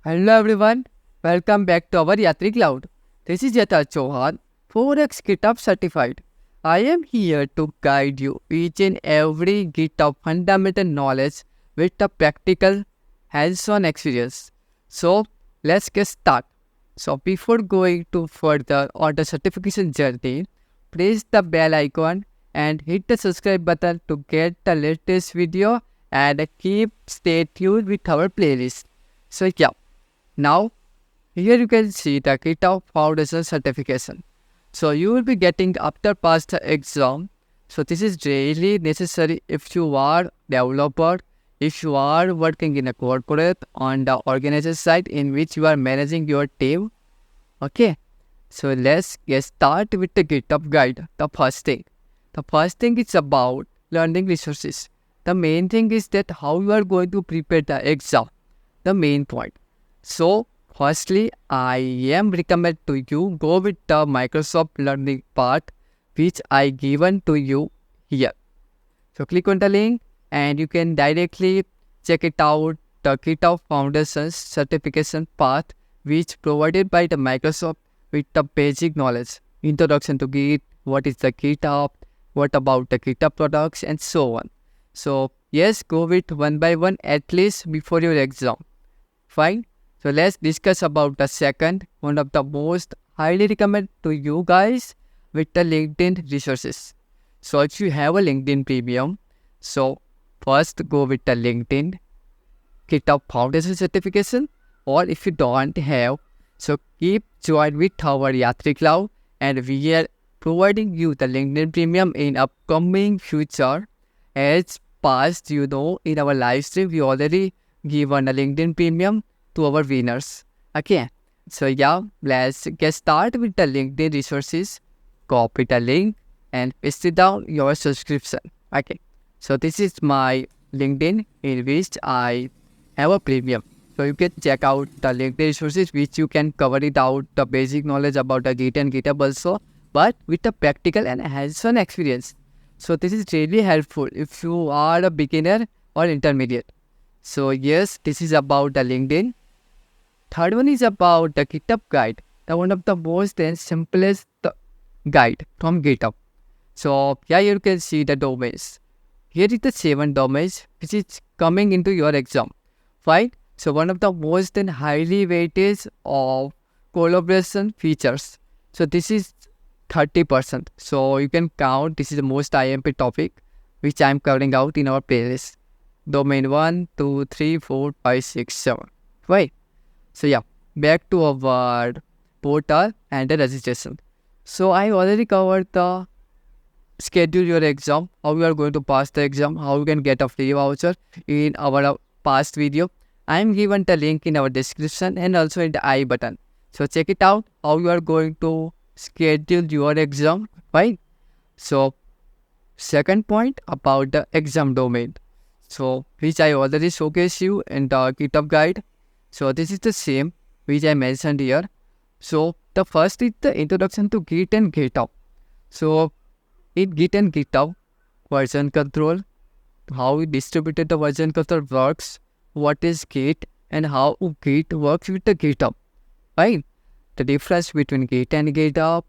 Hello everyone, welcome back to our Yatri Cloud. This is Yatri 4x GitHub certified. I am here to guide you each and every GitHub fundamental knowledge with a practical hands-on experience. So let's get started. So before going to further on the certification journey, press the bell icon and hit the subscribe button to get the latest video and keep stay tuned with our playlist. So yeah. Now, here you can see the GitHub Foundation certification. So you will be getting after pass the exam. So this is really necessary if you are developer, if you are working in a corporate on the organization side in which you are managing your team. Okay. So let's get started with the GitHub guide. The first thing is about learning resources. The main thing is that how you are going to prepare the exam. The main point. So, firstly, I am recommend to you go with the Microsoft Learning part which I given to you here. So, click on the link and you can directly check it out the GitHub Foundations certification path which provided by the Microsoft with the basic knowledge, introduction to Git, what is the GitHub, what about the GitHub products and so on. So, yes, go with one by one at least before your exam. Fine. So let's discuss about the second, one of the most highly recommend to you guys with the LinkedIn resources. So if you have a LinkedIn premium, so first go with the LinkedIn GitHub Foundation certification, or if you don't have, so keep join with our Yatri Cloud and we are providing you the LinkedIn premium in upcoming future. As past, in our live stream, we already given a LinkedIn premium to our winners. Okay, so yeah, let's get started with the LinkedIn resources. Copy the link and paste it down your subscription. Okay, so this is my LinkedIn in which I have a premium. So you can check out the LinkedIn resources which you can cover it out the basic knowledge about the Git and GitHub also, but with a practical and hands-on experience. So this is really helpful if you are a beginner or intermediate. So yes, this is about the LinkedIn. Third one is about the GitHub guide, the one of the most and simplest guide from GitHub. So here you can see the domains. Here is the 7 domains which is coming into your exam. Fine. So one of the most and highly weighted of collaboration features. So this is 30%. So you can count this is the most IMP topic which I am covering out in our playlist. Domain 1, 2, 3, 4, 5, 6, 7. Right. So yeah, back to our portal and the registration. So I already covered the schedule your exam, how you are going to pass the exam, how you can get a free voucher in our past video. I am given the link in our description and also in the I button. So check it out how you are going to schedule your exam, right? So second point about the exam domain. So which I already showcased you in the GitHub guide. So this is the same which I mentioned here. So the first is the introduction to Git and GitHub. So in Git and GitHub, version control, how distributed the version control works, what is Git and how Git works with the GitHub. Right? The difference between Git and GitHub,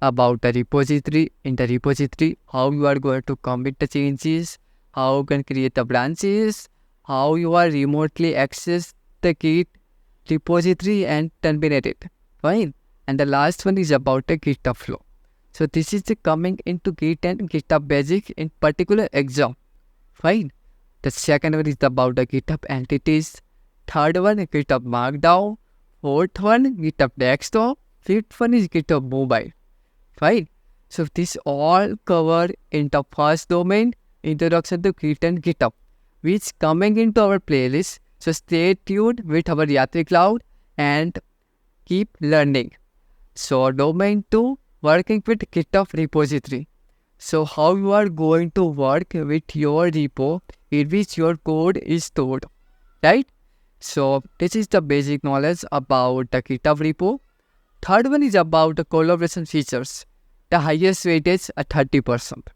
about the repository, in the repository, how you are going to commit the changes, how you can create the branches, how you are remotely access the Git repository and terminate it. Fine. And the last one is about the GitHub flow. So this is the coming into Git and GitHub basic in particular exam. Fine. The second one is about the GitHub entities. Third one is GitHub Markdown. Fourth one GitHub Desktop. Fifth one is GitHub Mobile. Fine. So this all covered in the first domain, introduction to Git and GitHub, which coming into our playlist. So stay tuned with our Yatri Cloud and keep learning. So domain 2, working with GitHub repository. So how you are going to work with your repo in which your code is stored, right? So this is the basic knowledge about the GitHub repo. Third one is about the collaboration features. The highest weightage at 30%.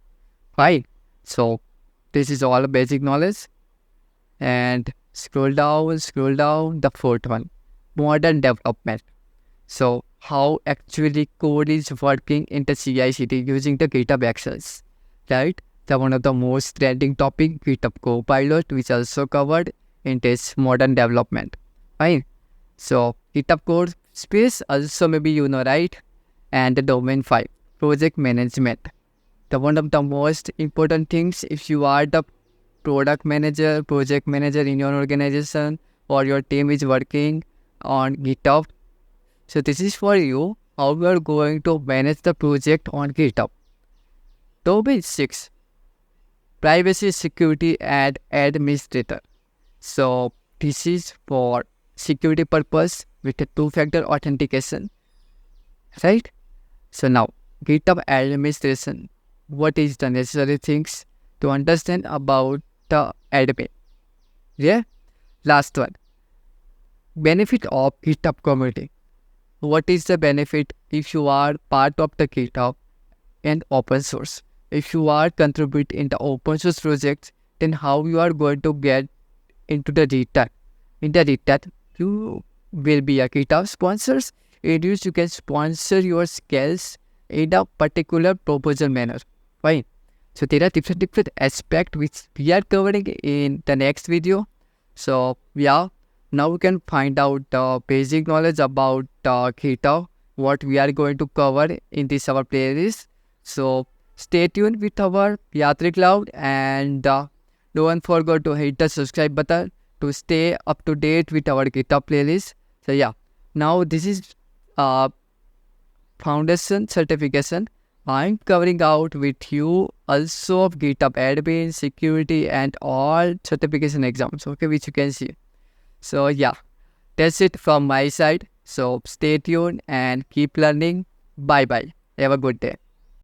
Fine. So this is all basic knowledge. And scroll down, the fourth one. modern development. So how actually code is working in the CI/CD using the GitHub Actions, right? The one of the most trending topic, GitHub Copilot, which also covered in this modern development. Fine. So GitHub code space also maybe you know, right? And the domain 5, project management. The one of the most important things if you are the product manager, project manager in your organization, or your team is working on GitHub. So this is for you, how you are going to manage the project on GitHub. Domain 6, privacy, security, and administrator. So this is for security purpose with a two-factor authentication, right? So now, GitHub administration. What is the necessary things to understand about the admin? Yeah. Last one, benefit of GitHub community. What is the benefit if you are part of the GitHub and open source? If you are contribute in the open source projects, then how you are going to get into the return? In the return, you will be a GitHub sponsors. In which you can sponsor your skills in a particular proposal manner. Fine. So there are different aspects which we are covering in the next video. So yeah, now we can find out the basic knowledge about GitHub, what we are going to cover in this our playlist. So stay tuned with our Yatri Cloud, and don't forget to hit the subscribe button to stay up to date with our GitHub playlist. So yeah, now this is foundation certification. I'm covering out with you also of GitHub admin, security, and all certification exams, okay, which you can see. So yeah, that's it from my side. So stay tuned and keep learning. Bye bye. Have a good day.